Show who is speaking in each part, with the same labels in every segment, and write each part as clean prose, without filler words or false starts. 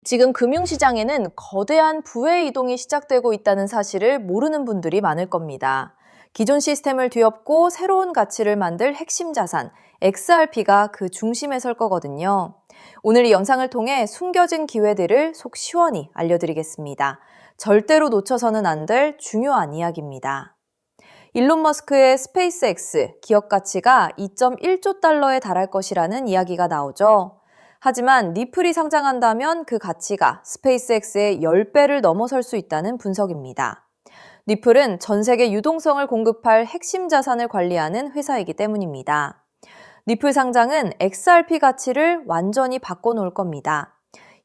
Speaker 1: 지금 금융시장에는 거대한 부의 이동이 시작되고 있다는 사실을 모르는 분들이 많을 겁니다. 기존 시스템을 뒤엎고 새로운 가치를 만들 핵심 자산, XRP가 그 중심에 설 거거든요. 오늘 이 영상을 통해 숨겨진 기회들을 속 시원히 알려드리겠습니다. 절대로 놓쳐서는 안 될 중요한 이야기입니다. 일론 머스크의 스페이스X 기업 가치가 2.1조 달러에 달할 것이라는 이야기가 나오죠. 하지만 리플이 상장한다면 그 가치가 스페이스X의 10배를 넘어설 수 있다는 분석입니다. 리플은 전 세계 유동성을 공급할 핵심 자산을 관리하는 회사이기 때문입니다. 리플 상장은 XRP 가치를 완전히 바꿔놓을 겁니다.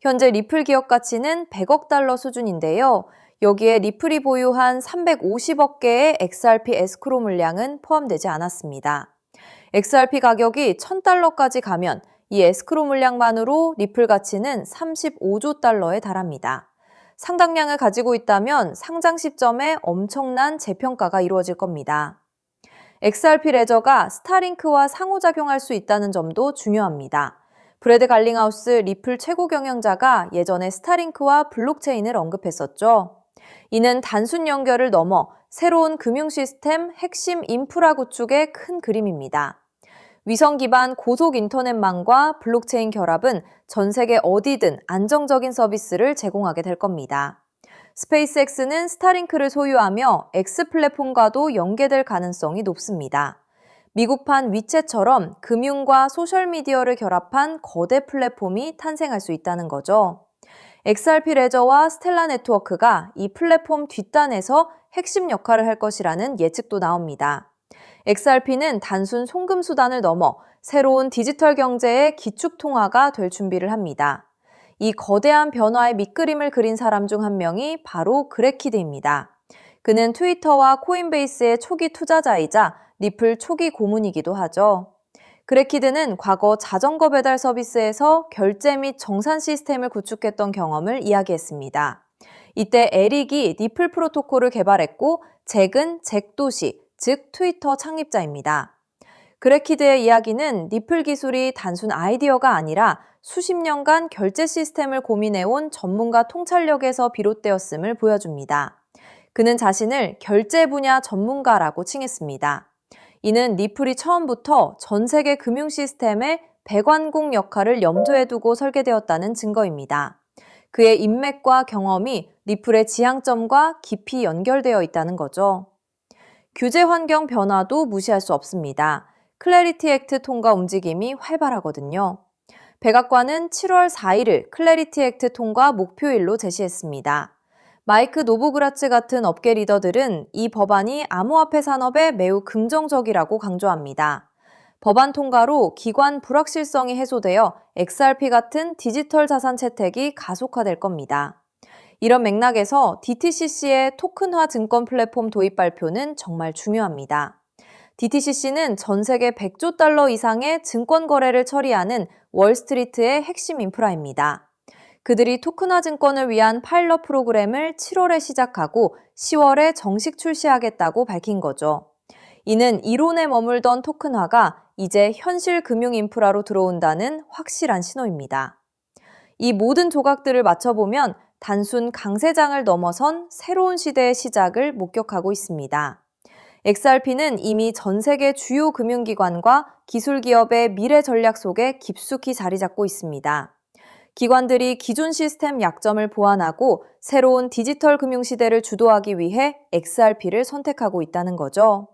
Speaker 1: 현재 리플 기업 가치는 100억 달러 수준인데요. 여기에 리플이 보유한 350억 개의 XRP 에스크로 물량은 포함되지 않았습니다. XRP 가격이 1000달러까지 가면 이 에스크로 물량만으로 리플 가치는 35조 달러에 달합니다. 상당량을 가지고 있다면 상장 시점에 엄청난 재평가가 이루어질 겁니다. XRP 레저가 스타링크와 상호작용할 수 있다는 점도 중요합니다. 브래드 갈링하우스 리플 최고 경영자가 예전에 스타링크와 블록체인을 언급했었죠. 이는 단순 연결을 넘어 새로운 금융 시스템 핵심 인프라 구축의 큰 그림입니다. 위성 기반 고속 인터넷망과 블록체인 결합은 전 세계 어디든 안정적인 서비스를 제공하게 될 겁니다. 스페이스X는 스타링크를 소유하며 X 플랫폼과도 연계될 가능성이 높습니다. 미국판 위챗처럼 금융과 소셜미디어를 결합한 거대 플랫폼이 탄생할 수 있다는 거죠. XRP 레저와 스텔라 네트워크가 이 플랫폼 뒷단에서 핵심 역할을 할 것이라는 예측도 나옵니다. XRP는 단순 송금 수단을 넘어 새로운 디지털 경제의 기축 통화가 될 준비를 합니다. 이 거대한 변화의 밑그림을 그린 사람 중 한 명이 바로 그레키드입니다. 그는 트위터와 코인베이스의 초기 투자자이자 리플 초기 고문이기도 하죠. 그레키드는 과거 자전거 배달 서비스에서 결제 및 정산 시스템을 구축했던 경험을 이야기했습니다. 이때 에릭이 리플 프로토콜을 개발했고 잭은 잭도시, 즉 트위터 창립자입니다. 그레키드의 이야기는 리플 기술이 단순 아이디어가 아니라 수십 년간 결제 시스템을 고민해온 전문가 통찰력에서 비롯되었음을 보여줍니다. 그는 자신을 결제 분야 전문가라고 칭했습니다. 이는 리플이 처음부터 전 세계 금융 시스템의 배관공 역할을 염두에 두고 설계되었다는 증거입니다. 그의 인맥과 경험이 리플의 지향점과 깊이 연결되어 있다는 거죠. 규제 환경 변화도 무시할 수 없습니다. 클래리티 액트 통과 움직임이 활발하거든요. 백악관은 7월 4일을 클래리티 액트 통과 목표일로 제시했습니다. 마이크 노보그라츠 같은 업계 리더들은 이 법안이 암호화폐 산업에 매우 긍정적이라고 강조합니다. 법안 통과로 기관 불확실성이 해소되어 XRP 같은 디지털 자산 채택이 가속화될 겁니다. 이런 맥락에서 DTCC의 토큰화 증권 플랫폼 도입 발표는 정말 중요합니다. DTCC는 전 세계 100조 달러 이상의 증권 거래를 처리하는 월스트리트의 핵심 인프라입니다. 그들이 토큰화 증권을 위한 파일럿 프로그램을 7월에 시작하고 10월에 정식 출시하겠다고 밝힌 거죠. 이는 이론에 머물던 토큰화가 이제 현실 금융 인프라로 들어온다는 확실한 신호입니다. 이 모든 조각들을 맞춰보면 단순 강세장을 넘어선 새로운 시대의 시작을 목격하고 있습니다. XRP는 이미 전 세계 주요 금융기관과 기술기업의 미래 전략 속에 깊숙이 자리 잡고 있습니다. 기관들이 기존 시스템 약점을 보완하고 새로운 디지털 금융시대를 주도하기 위해 XRP를 선택하고 있다는 거죠.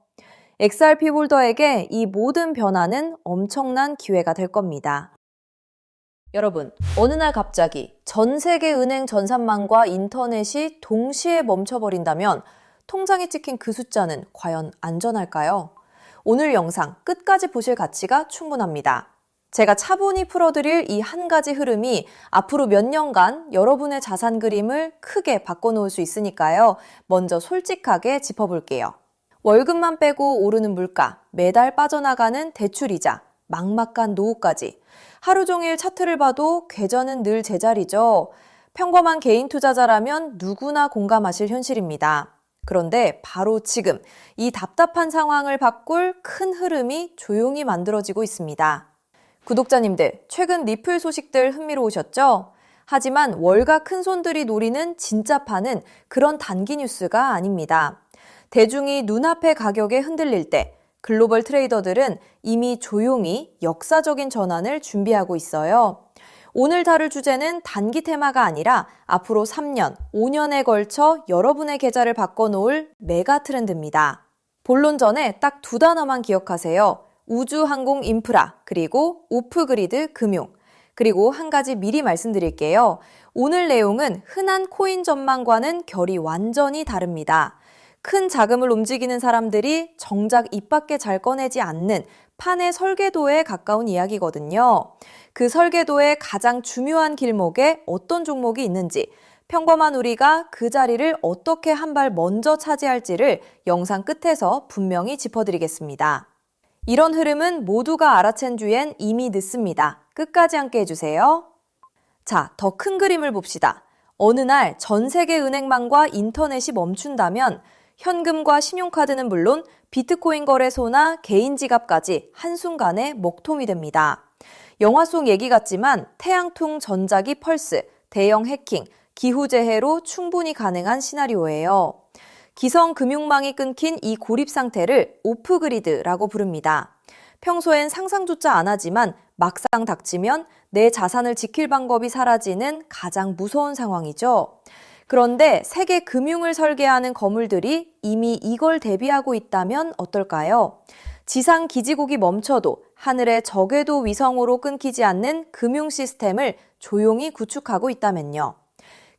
Speaker 1: XRP 홀더에게 이 모든 변화는 엄청난 기회가 될 겁니다. 여러분, 어느 날 갑자기 전 세계 은행 전산망과 인터넷이 동시에 멈춰버린다면 통장에 찍힌 그 숫자는 과연 안전할까요? 오늘 영상 끝까지 보실 가치가 충분합니다. 제가 차분히 풀어드릴 이 한 가지 흐름이 앞으로 몇 년간 여러분의 자산 그림을 크게 바꿔놓을 수 있으니까요. 먼저 솔직하게 짚어볼게요. 월급만 빼고 오르는 물가, 매달 빠져나가는 대출이자, 막막한 노후까지. 하루 종일 차트를 봐도 궤전은 늘 제자리죠. 평범한 개인 투자자라면 누구나 공감하실 현실입니다. 그런데 바로 지금 이 답답한 상황을 바꿀 큰 흐름이 조용히 만들어지고 있습니다. 구독자님들, 최근 리플 소식들 흥미로우셨죠? 하지만 월가 큰손들이 노리는 진짜 판은 그런 단기 뉴스가 아닙니다. 대중이 눈앞의 가격에 흔들릴 때 글로벌 트레이더들은 이미 조용히 역사적인 전환을 준비하고 있어요. 오늘 다룰 주제는 단기 테마가 아니라 앞으로 3년, 5년에 걸쳐 여러분의 계좌를 바꿔놓을 메가 트렌드입니다. 본론 전에 딱 두 단어만 기억하세요. 우주, 항공, 인프라, 그리고 오프그리드, 금융. 그리고 한 가지 미리 말씀드릴게요. 오늘 내용은 흔한 코인 전망과는 결이 완전히 다릅니다. 큰 자금을 움직이는 사람들이 정작 입 밖에 잘 꺼내지 않는 판의 설계도에 가까운 이야기거든요. 그 설계도의 가장 중요한 길목에 어떤 종목이 있는지, 평범한 우리가 그 자리를 어떻게 한 발 먼저 차지할지를 영상 끝에서 분명히 짚어드리겠습니다. 이런 흐름은 모두가 알아챈 뒤엔 이미 늦습니다. 끝까지 함께 해주세요. 자, 더 큰 그림을 봅시다. 어느 날 전 세계 은행망과 인터넷이 멈춘다면 현금과 신용카드는 물론 비트코인 거래소나 개인 지갑까지 한순간에 먹통이 됩니다. 영화 속 얘기 같지만 태양풍 전자기 펄스, 대형 해킹, 기후재해로 충분히 가능한 시나리오예요. 기성 금융망이 끊긴 이 고립 상태를 오프그리드라고 부릅니다. 평소엔 상상조차 안 하지만 막상 닥치면 내 자산을 지킬 방법이 사라지는 가장 무서운 상황이죠. 그런데 세계 금융을 설계하는 거물들이 이미 이걸 대비하고 있다면 어떨까요? 지상 기지국이 멈춰도 하늘의 저궤도 위성으로 끊기지 않는 금융 시스템을 조용히 구축하고 있다면요.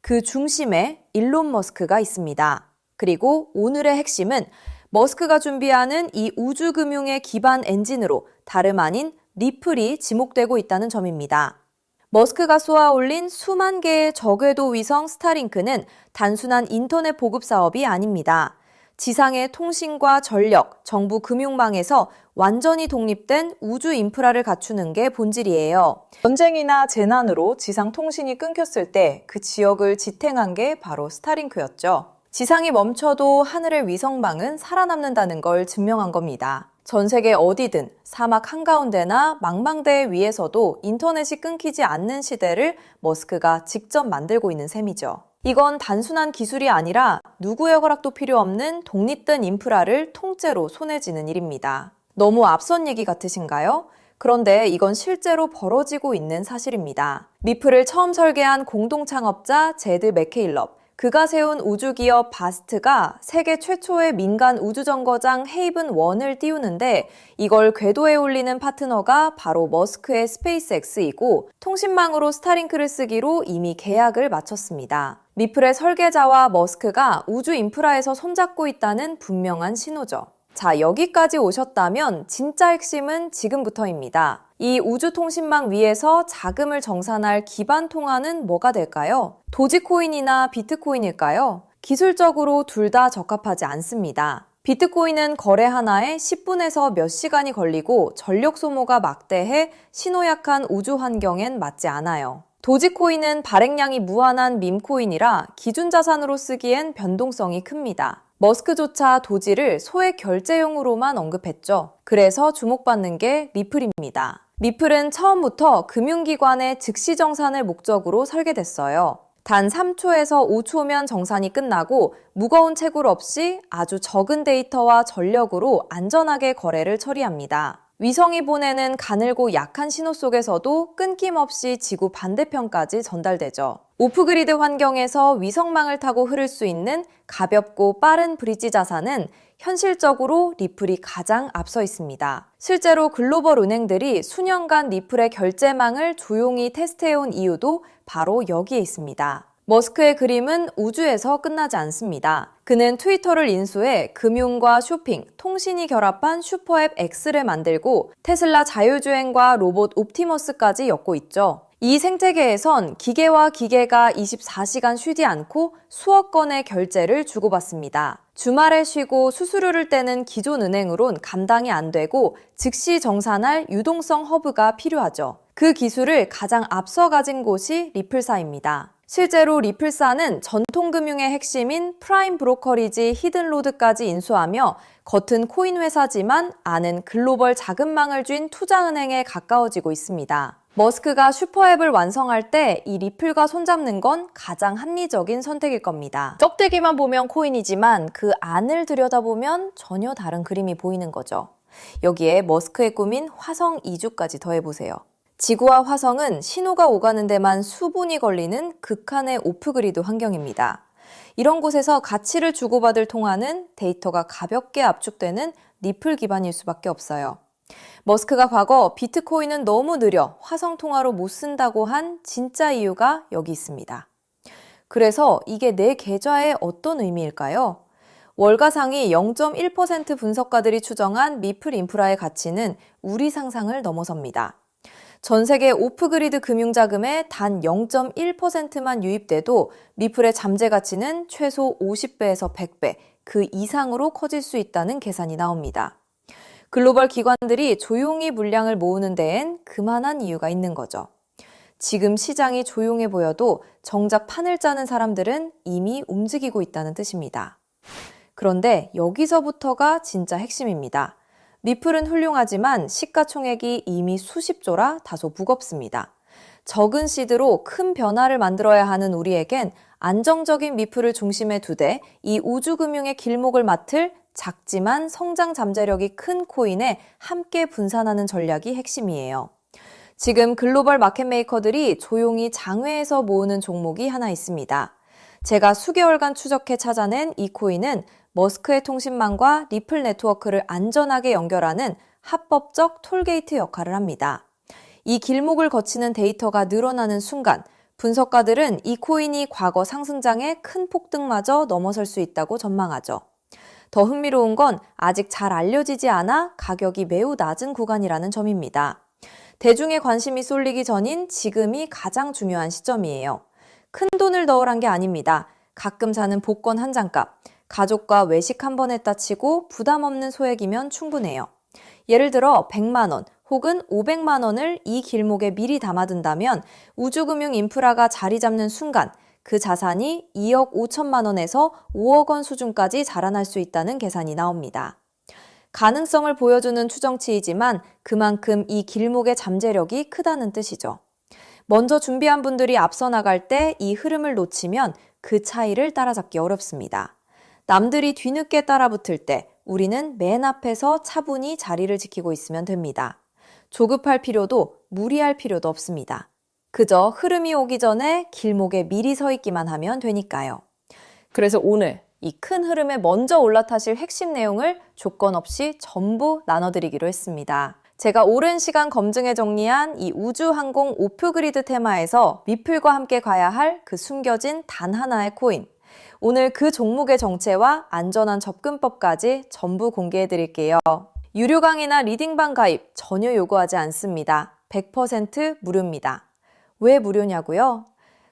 Speaker 1: 그 중심에 일론 머스크가 있습니다. 그리고 오늘의 핵심은 머스크가 준비하는 이 우주금융의 기반 엔진으로 다름 아닌 리플이 지목되고 있다는 점입니다. 머스크가 쏘아올린 수만 개의 저궤도 위성 스타링크는 단순한 인터넷 보급 사업이 아닙니다. 지상의 통신과 전력, 정부 금융망에서 완전히 독립된 우주 인프라를 갖추는 게 본질이에요. 전쟁이나 재난으로 지상 통신이 끊겼을 때 그 지역을 지탱한 게 바로 스타링크였죠. 지상이 멈춰도 하늘의 위성망은 살아남는다는 걸 증명한 겁니다. 전 세계 어디든 사막 한가운데나 망망대해 위에서도 인터넷이 끊기지 않는 시대를 머스크가 직접 만들고 있는 셈이죠. 이건 단순한 기술이 아니라 누구의 허락도 필요 없는 독립된 인프라를 통째로 손에 쥐는 일입니다. 너무 앞선 얘기 같으신가요? 그런데 이건 실제로 벌어지고 있는 사실입니다. 리플을 처음 설계한 공동 창업자 제드 맥케일럽, 그가 세운 우주기업 바스트가 세계 최초의 민간 우주정거장 헤이븐1을 띄우는데 이걸 궤도에 올리는 파트너가 바로 머스크의 스페이스X이고 통신망으로 스타링크를 쓰기로 이미 계약을 마쳤습니다. 리플의 설계자와 머스크가 우주 인프라에서 손잡고 있다는 분명한 신호죠. 자, 여기까지 오셨다면 진짜 핵심은 지금부터입니다. 이 우주통신망 위에서 자금을 정산할 기반 통화는 뭐가 될까요? 도지코인이나 비트코인일까요? 기술적으로 둘 다 적합하지 않습니다. 비트코인은 거래 하나에 10분에서 몇 시간이 걸리고 전력 소모가 막대해 신호약한 우주 환경엔 맞지 않아요. 도지코인은 발행량이 무한한 밈코인이라 기준 자산으로 쓰기엔 변동성이 큽니다. 머스크조차 도지를 소액 결제용으로만 언급했죠. 그래서 주목받는 게 리플입니다. 리플은 처음부터 금융기관의 즉시 정산을 목적으로 설계됐어요. 단 3초에서 5초면 정산이 끝나고 무거운 채굴 없이 아주 적은 데이터와 전력으로 안전하게 거래를 처리합니다. 위성이 보내는 가늘고 약한 신호 속에서도 끊김없이 지구 반대편까지 전달되죠. 오프그리드 환경에서 위성망을 타고 흐를 수 있는 가볍고 빠른 브릿지 자산은 현실적으로 리플이 가장 앞서 있습니다. 실제로 글로벌 은행들이 수년간 리플의 결제망을 조용히 테스트해온 이유도 바로 여기에 있습니다. 머스크의 그림은 우주에서 끝나지 않습니다. 그는 트위터를 인수해 금융과 쇼핑, 통신이 결합한 슈퍼앱 X를 만들고 테슬라 자율주행과 로봇 옵티머스까지 엮고 있죠. 이 생태계에선 기계와 기계가 24시간 쉬지 않고 수억 건의 결제를 주고받습니다. 주말에 쉬고 수수료를 떼는 기존 은행으론 감당이 안 되고 즉시 정산할 유동성 허브가 필요하죠. 그 기술을 가장 앞서 가진 곳이 리플사입니다. 실제로 리플사는 전통금융의 핵심인 프라임 브로커리지 히든로드까지 인수하며 겉은 코인 회사지만 안은 글로벌 자금망을 쥔 투자은행에 가까워지고 있습니다. 머스크가 슈퍼앱을 완성할 때 이 리플과 손잡는 건 가장 합리적인 선택일 겁니다. 쩍대기만 보면 코인이지만 그 안을 들여다보면 전혀 다른 그림이 보이는 거죠. 여기에 머스크의 꿈인 화성 이주까지 더해보세요. 지구와 화성은 신호가 오가는 데만 수분이 걸리는 극한의 오프그리드 환경입니다. 이런 곳에서 가치를 주고받을 통화는 데이터가 가볍게 압축되는 리플 기반일 수밖에 없어요. 머스크가 과거 비트코인은 너무 느려 화성 통화로 못 쓴다고 한 진짜 이유가 여기 있습니다. 그래서 이게 내 계좌에 어떤 의미일까요? 월가상위 0.1% 분석가들이 추정한 리플 인프라의 가치는 우리 상상을 넘어섭니다. 전 세계 오프그리드 금융자금의 단 0.1%만 유입돼도 리플의 잠재 가치는 최소 50배에서 100배, 그 이상으로 커질 수 있다는 계산이 나옵니다. 글로벌 기관들이 조용히 물량을 모으는 데엔 그만한 이유가 있는 거죠. 지금 시장이 조용해 보여도 정작 판을 짜는 사람들은 이미 움직이고 있다는 뜻입니다. 그런데 여기서부터가 진짜 핵심입니다. 리플은 훌륭하지만 시가총액이 이미 수십조라 다소 무겁습니다. 적은 시드로 큰 변화를 만들어야 하는 우리에겐 안정적인 리플을 중심에 두되 이 우주금융의 길목을 맡을 작지만 성장 잠재력이 큰 코인에 함께 분산하는 전략이 핵심이에요. 지금 글로벌 마켓메이커들이 조용히 장외에서 모으는 종목이 하나 있습니다. 제가 수개월간 추적해 찾아낸 이 코인은 머스크의 통신망과 리플 네트워크를 안전하게 연결하는 합법적 톨게이트 역할을 합니다. 이 길목을 거치는 데이터가 늘어나는 순간 분석가들은 이 코인이 과거 상승장의 큰 폭등마저 넘어설 수 있다고 전망하죠. 더 흥미로운 건 아직 잘 알려지지 않아 가격이 매우 낮은 구간이라는 점입니다. 대중의 관심이 쏠리기 전인 지금이 가장 중요한 시점이에요. 큰 돈을 넣으란 게 아닙니다. 가끔 사는 복권 한 장값, 가족과 외식 한 번 했다 치고 부담 없는 소액이면 충분해요. 예를 들어 100만 원 혹은 500만 원을 이 길목에 미리 담아둔다면 우주금융 인프라가 자리 잡는 순간 그 자산이 2억 5천만 원에서 5억 원 수준까지 자라날 수 있다는 계산이 나옵니다. 가능성을 보여주는 추정치이지만 그만큼 이 길목의 잠재력이 크다는 뜻이죠. 먼저 준비한 분들이 앞서 나갈 때 이 흐름을 놓치면 그 차이를 따라잡기 어렵습니다. 남들이 뒤늦게 따라붙을 때 우리는 맨 앞에서 차분히 자리를 지키고 있으면 됩니다. 조급할 필요도 무리할 필요도 없습니다. 그저 흐름이 오기 전에 길목에 미리 서 있기만 하면 되니까요. 그래서 오늘 이 큰 흐름에 먼저 올라타실 핵심 내용을 조건 없이 전부 나눠드리기로 했습니다. 제가 오랜 시간 검증해 정리한 이 우주항공 오프그리드 테마에서 리플과 함께 가야 할 그 숨겨진 단 하나의 코인. 오늘 그 종목의 정체와 안전한 접근법까지 전부 공개해 드릴게요. 유료 강의나 리딩방 가입 전혀 요구하지 않습니다. 100% 무료입니다. 왜 무료냐고요?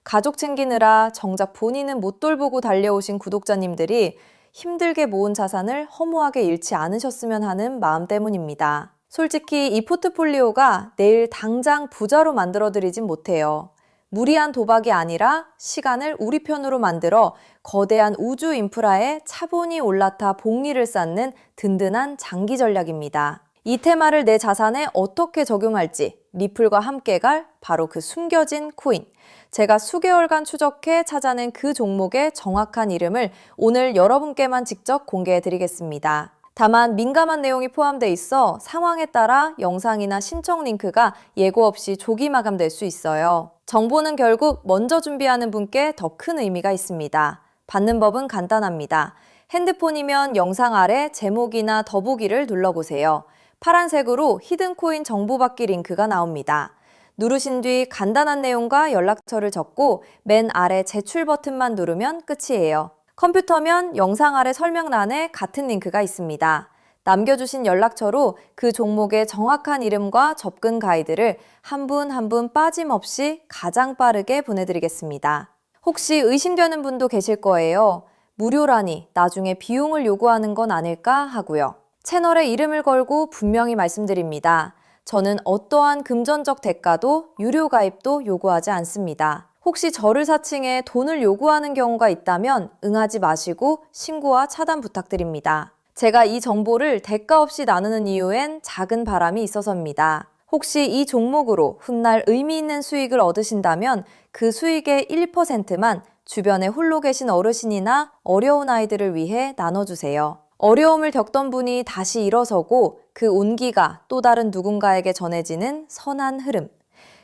Speaker 1: 가족 챙기느라 정작 본인은 못 돌보고 달려오신 구독자님들이 힘들게 모은 자산을 허무하게 잃지 않으셨으면 하는 마음 때문입니다. 솔직히 이 포트폴리오가 내일 당장 부자로 만들어드리진 못해요. 무리한 도박이 아니라 시간을 우리 편으로 만들어 거대한 우주 인프라에 차분히 올라타 복리를 쌓는 든든한 장기 전략입니다. 이 테마를 내 자산에 어떻게 적용할지 리플과 함께 갈 바로 그 숨겨진 코인. 제가 수개월간 추적해 찾아낸 그 종목의 정확한 이름을 오늘 여러분께만 직접 공개해 드리겠습니다. 다만 민감한 내용이 포함되어 있어 상황에 따라 영상이나 신청 링크가 예고 없이 조기 마감될 수 있어요. 정보는 결국 먼저 준비하는 분께 더 큰 의미가 있습니다. 받는 법은 간단합니다. 핸드폰이면 영상 아래 제목이나 더보기를 눌러보세요. 파란색으로 히든코인 정보 받기 링크가 나옵니다. 누르신 뒤 간단한 내용과 연락처를 적고 맨 아래 제출 버튼만 누르면 끝이에요. 컴퓨터면 영상 아래 설명란에 같은 링크가 있습니다. 남겨주신 연락처로 그 종목의 정확한 이름과 접근 가이드를 한 분 한 분 빠짐없이 가장 빠르게 보내드리겠습니다. 혹시 의심되는 분도 계실 거예요. 무료라니 나중에 비용을 요구하는 건 아닐까 하고요. 채널에 이름을 걸고 분명히 말씀드립니다. 저는 어떠한 금전적 대가도 유료 가입도 요구하지 않습니다. 혹시 저를 사칭해 돈을 요구하는 경우가 있다면 응하지 마시고 신고와 차단 부탁드립니다. 제가 이 정보를 대가 없이 나누는 이유엔 작은 바람이 있어서입니다. 혹시 이 종목으로 훗날 의미 있는 수익을 얻으신다면 그 수익의 1%만 주변에 홀로 계신 어르신이나 어려운 아이들을 위해 나눠주세요. 어려움을 겪던 분이 다시 일어서고 그 온기가 또 다른 누군가에게 전해지는 선한 흐름.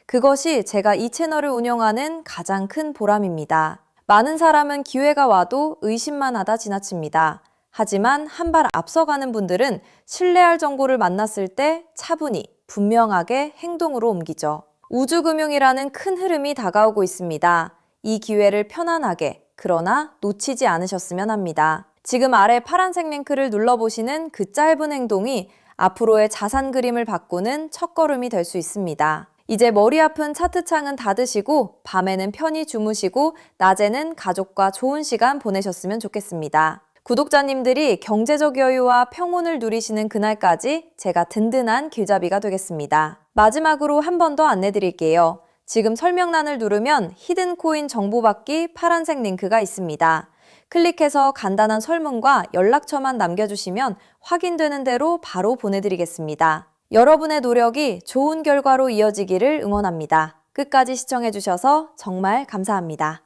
Speaker 1: 그것이 제가 이 채널을 운영하는 가장 큰 보람입니다. 많은 사람은 기회가 와도 의심만 하다 지나칩니다. 하지만 한 발 앞서가는 분들은 신뢰할 정보를 만났을 때 차분히, 분명하게 행동으로 옮기죠. 우주금융이라는 큰 흐름이 다가오고 있습니다. 이 기회를 편안하게, 그러나 놓치지 않으셨으면 합니다. 지금 아래 파란색 링크를 눌러보시는 그 짧은 행동이 앞으로의 자산 그림을 바꾸는 첫걸음이 될 수 있습니다. 이제 머리 아픈 차트창은 닫으시고 밤에는 편히 주무시고 낮에는 가족과 좋은 시간 보내셨으면 좋겠습니다. 구독자님들이 경제적 여유와 평온을 누리시는 그날까지 제가 든든한 길잡이가 되겠습니다. 마지막으로 한 번 더 안내드릴게요. 지금 설명란을 누르면 히든 코인 정보받기 파란색 링크가 있습니다. 클릭해서 간단한 설문과 연락처만 남겨주시면 확인되는 대로 바로 보내드리겠습니다. 여러분의 노력이 좋은 결과로 이어지기를 응원합니다. 끝까지 시청해주셔서 정말 감사합니다.